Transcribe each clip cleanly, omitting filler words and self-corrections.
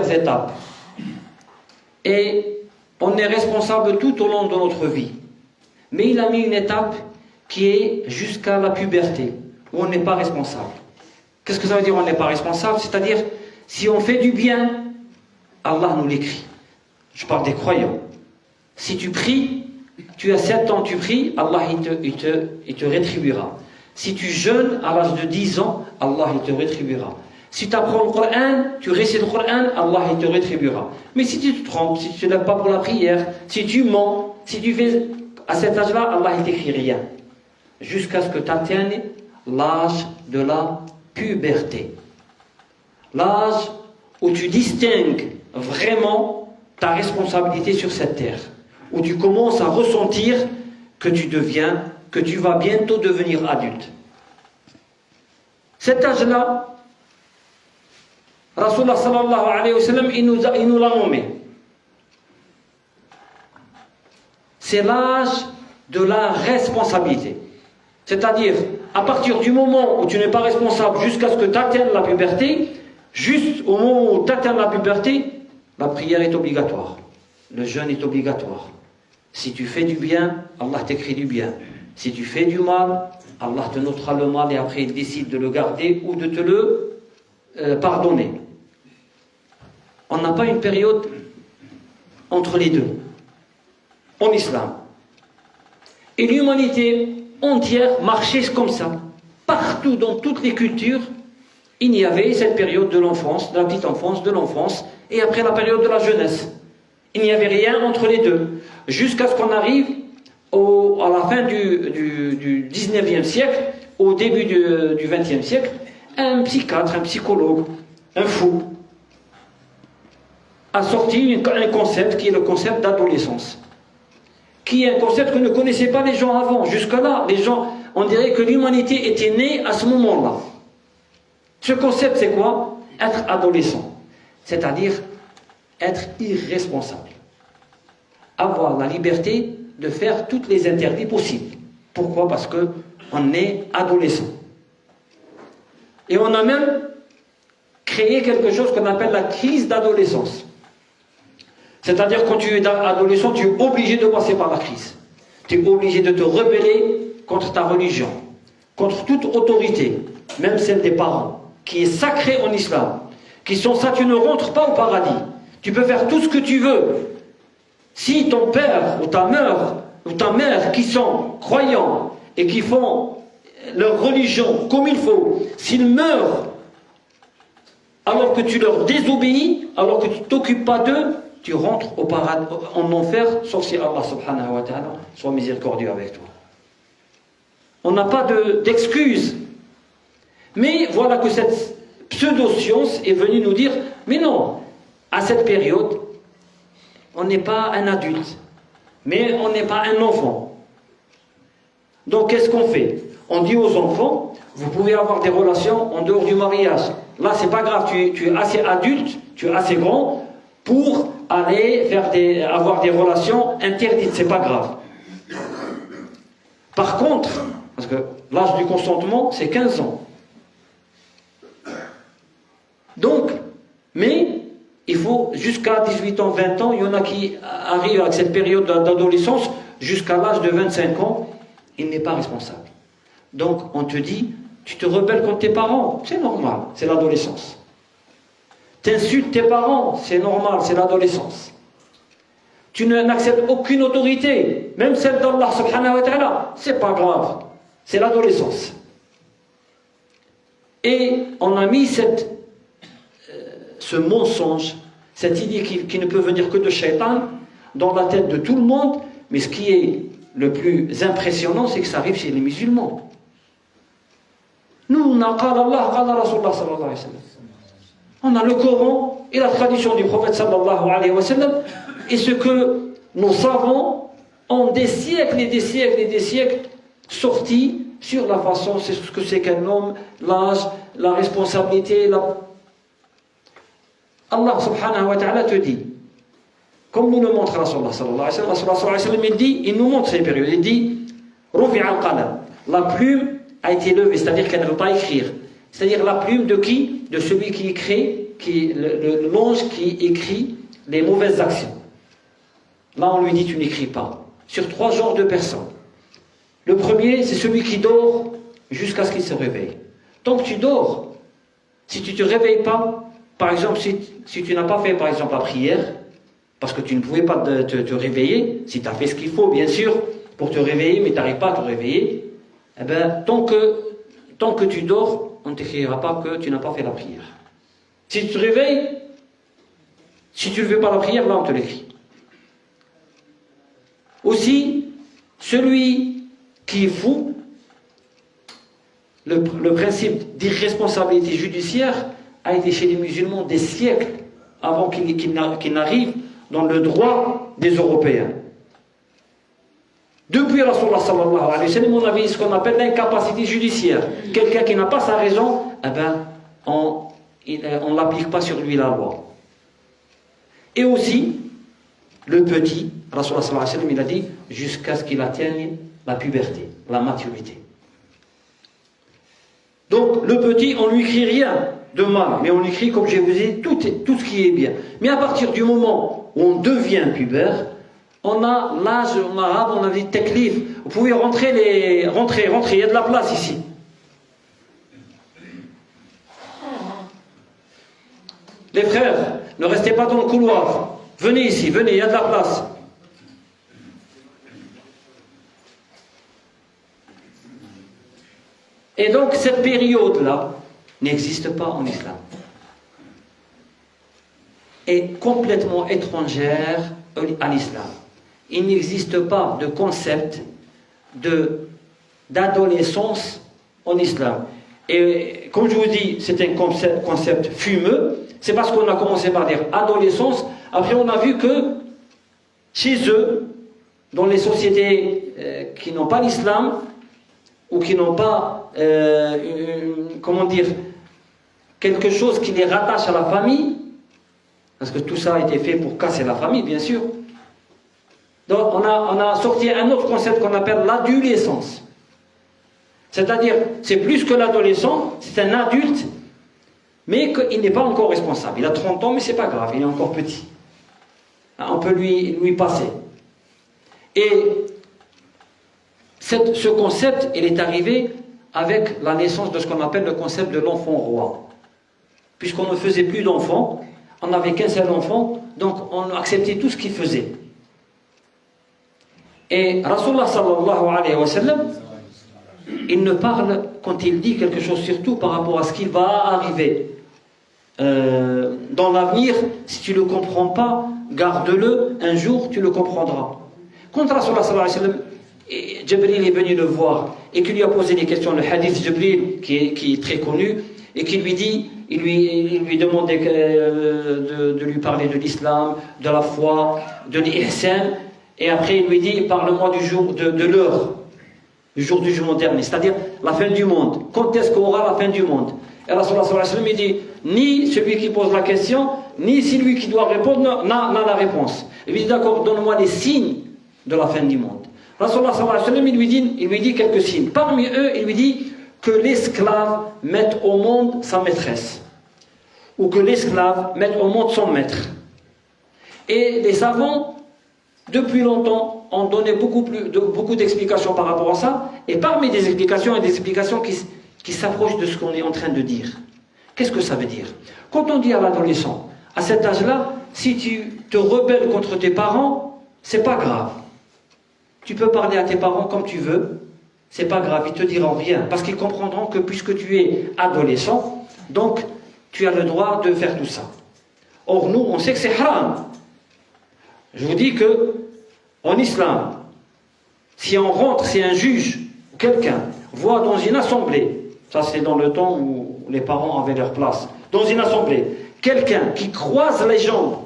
étapes. Et on est responsable tout au long de notre vie. Mais il a mis une étape qui est jusqu'à la puberté, où on n'est pas responsable. Qu'est-ce que ça veut dire on n'est pas responsable? C'est-à-dire, si on fait du bien, Allah nous l'écrit. Je parle des croyants. Si tu pries, tu as 7 ans, tu pries, Allah il te rétribuera. Si tu jeûnes à l'âge de 10 ans, Allah il te rétribuera. Si tu apprends le Coran, tu récites le Coran, Allah il te rétribuera. Mais si tu te trompes, si tu ne te lèves pas pour la prière, si tu mens, si tu fais à cet âge-là, Allah il t'écrit rien. Jusqu'à ce que tu atteignes l'âge de la puberté. L'âge où tu distingues vraiment ta responsabilité sur cette terre. Où tu commences à ressentir que tu vas bientôt devenir adulte. Cet âge-là, Rasulullah sallallahu alayhi wa sallam, il nous l'a nommé. C'est l'âge de la responsabilité. C'est-à-dire, à partir du moment où tu n'es pas responsable jusqu'à ce que tu atteignes la puberté, juste au moment où tu atteins la puberté, la prière est obligatoire. Le jeûne est obligatoire. Si tu fais du bien, Allah t'écrit du bien. Si tu fais du mal, Allah te notera le mal et après il décide de le garder ou de te le pardonner. On n'a pas une période entre les deux en islam. Et l'humanité entière marchait comme ça. Partout dans toutes les cultures, il y avait cette période de l'enfance, de la petite enfance, de l'enfance, et après la période de la jeunesse. Il n'y avait rien entre les deux. Jusqu'à ce qu'on arrive à la fin du 19e siècle, au début du 20e siècle, un psychiatre, un psychologue, un fou, a sorti un concept qui est le concept d'adolescence. Qui est un concept que ne connaissaient pas les gens avant. Jusque-là, les gens, on dirait que l'humanité était née à ce moment-là. Ce concept, c'est quoi? Être adolescent. C'est-à-dire être irresponsable. Avoir la liberté de faire tous les interdits possibles. Pourquoi? Parce qu'on est adolescent. Et on a même créé quelque chose qu'on appelle la crise d'adolescence. C'est-à-dire quand tu es adolescent, tu es obligé de passer par la crise. Tu es obligé de te rebeller contre ta religion, contre toute autorité, même celle des parents, qui est sacrée en islam, qui sont ça, tu ne rentres pas au paradis. Tu peux faire tout ce que tu veux. Si ton père ou ta mère qui sont croyants et qui font leur religion comme il faut, s'ils meurent alors que tu leur désobéis, alors que tu ne t'occupes pas d'eux, tu rentres au paradis, en enfer, sauf si Allah subhanahu wa ta'ala soit miséricordieux avec toi. On n'a pas d'excuses. Mais voilà que cette pseudo-science est venue nous dire, mais non, à cette période, on n'est pas un adulte, mais on n'est pas un enfant. Donc qu'est-ce qu'on fait? On dit aux enfants, vous pouvez avoir des relations en dehors du mariage. Là, c'est pas grave, tu es assez adulte, tu es assez grand pour aller avoir des relations interdites, c'est pas grave. Par contre, parce que l'âge du consentement, c'est 15 ans. Donc, mais il faut jusqu'à 18 ans, 20 ans, il y en a qui arrivent avec cette période d'adolescence jusqu'à l'âge de 25 ans, il n'est pas responsable. Donc, on te dit, tu te rebelles contre tes parents, c'est normal, c'est l'adolescence. T'insultes tes parents, c'est normal, c'est l'adolescence. Tu n'acceptes aucune autorité, même celle d'Allah subhanahu wa ta'ala, c'est pas grave, c'est l'adolescence. Et on a mis ce mensonge, cette idée qui ne peut venir que de Shaitan, dans la tête de tout le monde, mais ce qui est le plus impressionnant, c'est que ça arrive chez les musulmans. Nous, on a qala Allah, qala Rasulullah sallallahu alayhi wa sallam. On a le Coran et la tradition du prophète sallallahu alayhi wa sallam, et ce que nos savants ont des siècles et des siècles et des siècles sortis sur la façon, c'est ce que c'est qu'un homme, l'âge, la responsabilité, Allah subhanahu wa ta'ala te dit, comme nous le montre Rasulullah sallallahu alayhi wa sallam, Rasulullah sallallahu alayhi wa sallam, il nous montre ces périodes, il dit, Rufi al-qalam, la plume a été levée, c'est-à-dire qu'elle ne veut pas écrire. C'est-à-dire la plume de qui? De celui qui écrit l'ange qui écrit les mauvaises actions. Là, on lui dit, tu n'écris pas. Sur 3 genres de personnes. Le premier, c'est celui qui dort jusqu'à ce qu'il se réveille. Tant que tu dors, si tu ne te réveilles pas, par exemple, si tu n'as pas fait, par exemple, la prière, parce que tu ne pouvais pas te réveiller, si tu as fait ce qu'il faut, bien sûr, pour te réveiller, mais tu n'arrives pas à te réveiller, eh bien, tant que tu dors, on ne t'écrira pas que tu n'as pas fait la prière. Si tu te réveilles, si tu ne fais pas la prière, là, on te l'écrit. Aussi, celui qui est fou, le principe d'irresponsabilité judiciaire a été chez les musulmans des siècles avant qu'il n'arrive dans le droit des Européens. Depuis Rasulullah sallallahu alayhi wa sallam, on avait ce qu'on appelle l'incapacité judiciaire. Quelqu'un qui n'a pas sa raison, eh ben, on n'applique pas sur lui la loi. Et aussi, le petit, Rasulullah sallallahu alayhi wa sallam, il a dit, jusqu'à ce qu'il atteigne la puberté, la maturité. Donc, le petit, on ne lui crie rien de mal, mais on lui crie, comme je vous ai dit, tout ce qui est bien. Mais à partir du moment où on devient pubère, on a l'âge, en arabe, on a dit teklif. Vous pouvez rentrer, il y a de la place ici. Les frères, ne restez pas dans le couloir. Venez ici, venez, il y a de la place. Et donc, cette période-là n'existe pas en islam. Est complètement étrangère à l'islam. Il n'existe pas de concept d'adolescence en islam. Et comme je vous dis, c'est un concept fumeux. C'est parce qu'on a commencé par dire adolescence. Après, on a vu que chez eux, dans les sociétés qui n'ont pas l'islam, ou qui n'ont pas, quelque chose qui les rattache à la famille, parce que tout ça a été fait pour casser la famille, bien sûr. Donc, on a sorti un autre concept qu'on appelle l'adolescence. C'est-à-dire, c'est plus que l'adolescent, c'est un adulte, mais qu'il n'est pas encore responsable. Il a 30 ans, mais c'est pas grave, il est encore petit. On peut lui passer. Et ce concept, il est arrivé avec la naissance de ce qu'on appelle le concept de l'enfant roi. Puisqu'on ne faisait plus d'enfants, on n'avait qu'un seul enfant, donc on acceptait tout ce qu'il faisait. Et Rasulullah sallallahu alayhi wa sallam, il ne parle, quand il dit quelque chose, surtout par rapport à ce qui va arriver dans l'avenir. Si tu ne le comprends pas, garde-le, un jour tu le comprendras. Quand Rasulullah sallallahu alayhi wa sallam, Jibril est venu le voir et qui lui a posé des questions, le hadith Jibril qui est très connu, et qui lui dit, il lui demandait de lui parler de l'islam, de la foi, de l'ihsan, et après il lui dit, parle-moi du jour, de l'heure, du jour du jugement dernier, c'est-à-dire la fin du monde. Quand est-ce qu'on aura la fin du monde? Et Rasulullah sallallahu alayhi wa sallam, il dit, ni celui qui pose la question, ni celui qui doit répondre n'a la réponse. Il lui dit, d'accord, donne-moi les signes de la fin du monde. Rasulullah sallallahu alayhi wa sallam, il lui dit quelques signes. Parmi eux, il lui dit que l'esclave mette au monde sa maîtresse, ou que l'esclave mette au monde son maître. Et les savants, depuis longtemps, ont donné beaucoup d'explications par rapport à ça, et parmi des explications, il y a des explications qui s'approchent de ce qu'on est en train de dire. Qu'est-ce que ça veut dire? Quand on dit à l'adolescent, à cet âge-là, si tu te rebelles contre tes parents, c'est pas grave. Tu peux parler à tes parents comme tu veux, c'est pas grave, ils te diront rien, parce qu'ils comprendront que puisque tu es adolescent, donc tu as le droit de faire tout ça. Or nous, on sait que c'est haram. Je vous dis que en islam, si on rentre, si un juge ou quelqu'un voit dans une assemblée, ça c'est dans le temps où les parents avaient leur place, dans une assemblée, quelqu'un qui croise les jambes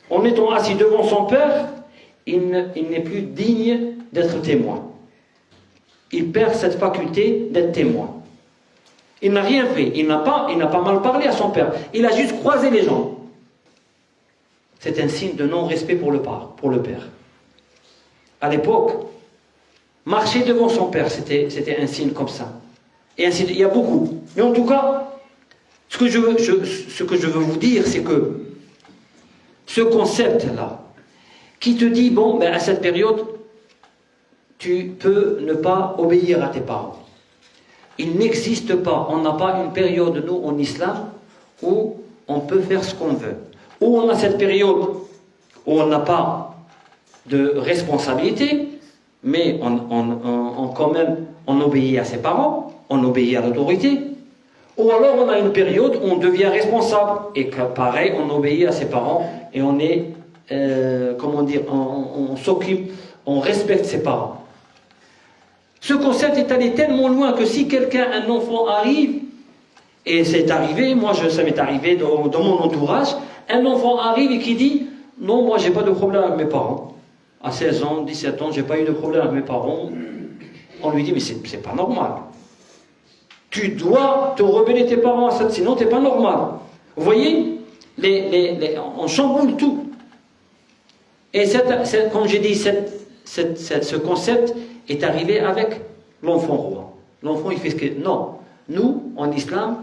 en étant assis devant son père, il n'est plus digne d'être témoin. Il perd cette faculté d'être témoin. Il n'a rien fait, il n'a pas mal parlé à son père, il a juste croisé les jambes. C'est un signe de non-respect pour le père. À l'époque, marcher devant son père, c'était un signe comme ça. Et ainsi, il y a beaucoup. Mais en tout cas, Ce que je veux vous dire, c'est que ce concept-là, qui te dit, bon, ben à cette période, tu peux ne pas obéir à tes parents. Il n'existe pas, on n'a pas une période, nous, en islam, où on peut faire ce qu'on veut. Où on a cette période où on n'a pas de responsabilité, mais quand même, on obéit à ses parents, on obéit à l'autorité. Ou alors on a une période où on devient responsable, et que pareil, on obéit à ses parents, et on est, on s'occupe, on respecte ses parents. Ce concept est allé tellement loin que si un enfant arrive, et c'est arrivé, ça m'est arrivé dans mon entourage, un enfant arrive et qui dit « Non, moi j'ai pas de problème avec mes parents. À 16 ans, 17 ans, j'ai pas eu de problème avec mes parents. » On lui dit « Mais c'est pas normal. Tu dois te rebeller tes parents, sinon t'es pas normal. » Vous voyez, on chamboule tout. Et comme j'ai dit, ce concept est arrivé avec l'enfant roi. L'enfant, il fait ce que... Non. Nous, en islam,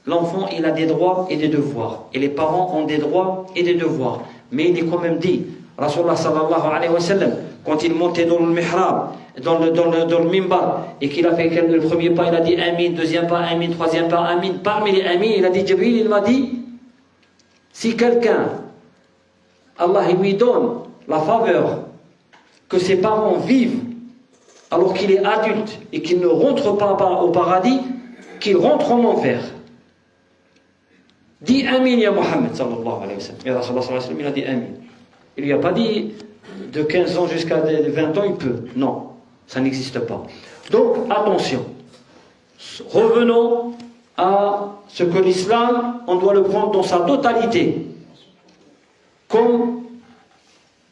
l'enfant, il a des droits et des devoirs. Et les parents ont des droits et des devoirs. Mais il est quand même dit, Rasulullah sallallahu alayhi wa sallam, quand il montait dans le mihrab, dans le mimbar, et qu'il a fait le premier pas, il a dit Amin, deuxième pas, Amin, troisième pas, Amin. Parmi les Amin, il a dit, Jibril, il m'a dit, si quelqu'un, Allah lui donne la faveur que ses parents vivent alors qu'il est adulte et qu'il ne rentre pas au paradis, qu'il rentre en enfer. Dis Amin, ya Muhammad sallallahu alayhi wa sallam. Et Rasulullah sallallahu alayhi wa sallam, il a dit Amin. Il ne lui a pas dit de 15 ans jusqu'à 20 ans, il peut. Non, ça n'existe pas. Donc, attention. Revenons à ce que l'islam, on doit le prendre dans sa totalité. Comme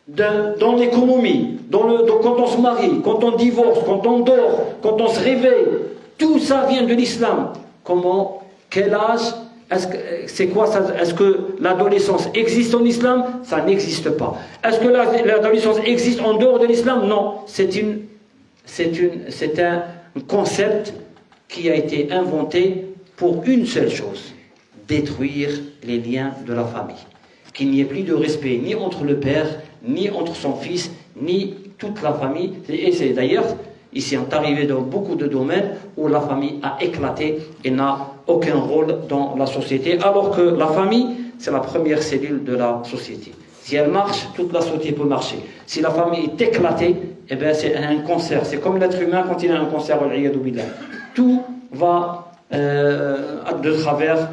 dans l'économie, quand on se marie, quand on divorce, quand on dort, quand on se réveille, tout ça vient de l'islam. Comment, quel âge, c'est quoi ça? Est-ce que l'adolescence existe en islam? Ça n'existe pas. Est-ce que l'adolescence existe en dehors de l'islam? Non. C'est un concept qui a été inventé pour une seule chose: détruire les liens de la famille. Qu'il n'y ait plus de respect ni entre le père, ni entre son fils, ni toute la famille. Et c'est d'ailleurs, ici, on est arrivé dans beaucoup de domaines où la famille a éclaté et n'a aucun rôle dans la société, alors que la famille, c'est la première cellule de la société. Si elle marche, toute la société peut marcher. Si la famille est éclatée, eh bien c'est un cancer. C'est comme l'être humain quand il a un cancer. Tout va de travers.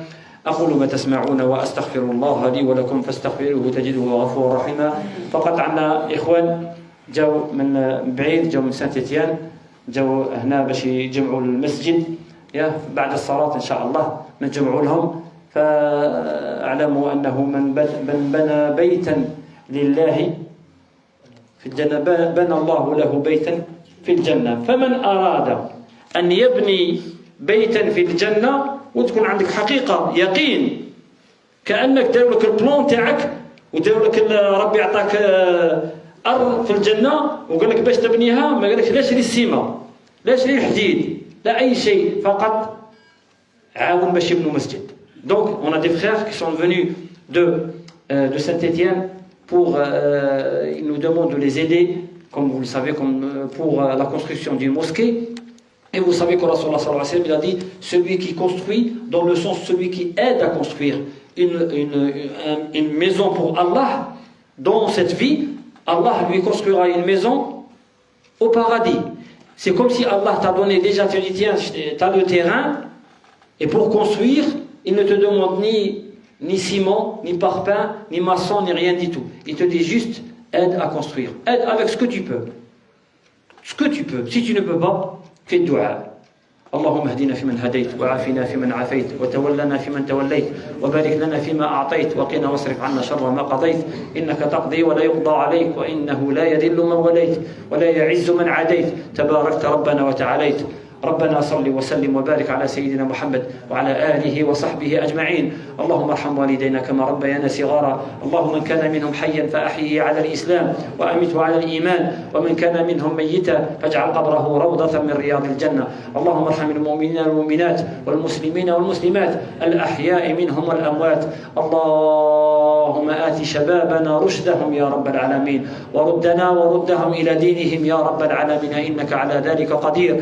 أقول ما تسمعون وأستغفر الله لي ولكم فاستغفروه تجده غفورا رحيما. فقط عندنا إخوان جاوا من بعيد، جاوا من سانت إتيان، جاوا هنا باش يجمعوا المسجد بعد الصلاة إن شاء الله نجمعوا لهم. فاعلموا أنه من بنى بيتا لله في الجنة بنى الله له بيتا في الجنة. فمن أراد أن يبني بيتا في الجنة وتكون عندك حقيقة يقين كأنك داير لك البلان تاعك وداير لك ربي يعطاك أرض في الجنة وقال لك باش تبنيها، ما قال لك لا شري السيمة لا شري الحديد لا أي شيء، فقط عاون باش يبنوا مسجد. Donc on a des frères qui sont venus de Saint-Étienne pour ils nous demandent de les aider, comme vous le savez, pour la construction d'une mosquée. Et vous savez que Rasulullah sallallahu alayhi wa sallam, il a dit, celui qui construit, dans le sens celui qui aide à construire une maison pour Allah, dans cette vie, Allah lui construira une maison au paradis. C'est comme si Allah t'a donné déjà, tu dis tiens, t'as le terrain, et pour construire, il ne te demande ni ciment, ni parpaing, ni maçon, ni rien du tout. Il te dit juste, aide à construire. Aide avec ce que tu peux. Ce que tu peux. Si tu ne peux pas, في الدعاء. اللهم اهدنا فيمن هديت وعافنا فيمن عافيت وتولنا فيمن توليت وبارك لنا فيما أعطيت وقنا واصرف عنا شر ما قضيت إنك تقضي ولا يقضى عليك وإنه لا يذل من وليت ولا يعز من عاديت تباركت ربنا وتعاليت ربنا صل وسلم وبارك على سيدنا محمد وعلى آله وصحبه أجمعين. اللهم ارحم والدينا كما ربيانا صغارا. اللهم من كان منهم حيا فأحيه على الإسلام وأمته على الإيمان، ومن كان منهم ميتا فاجعل قبره روضة من رياض الجنة. اللهم ارحم المؤمنين والمؤمنات والمسلمين والمسلمات الأحياء منهم والأموات. اللهم آت شبابنا رشدهم يا رب العالمين، وردنا وردهم إلى دينهم يا رب العالمين، إنك على ذلك قدير.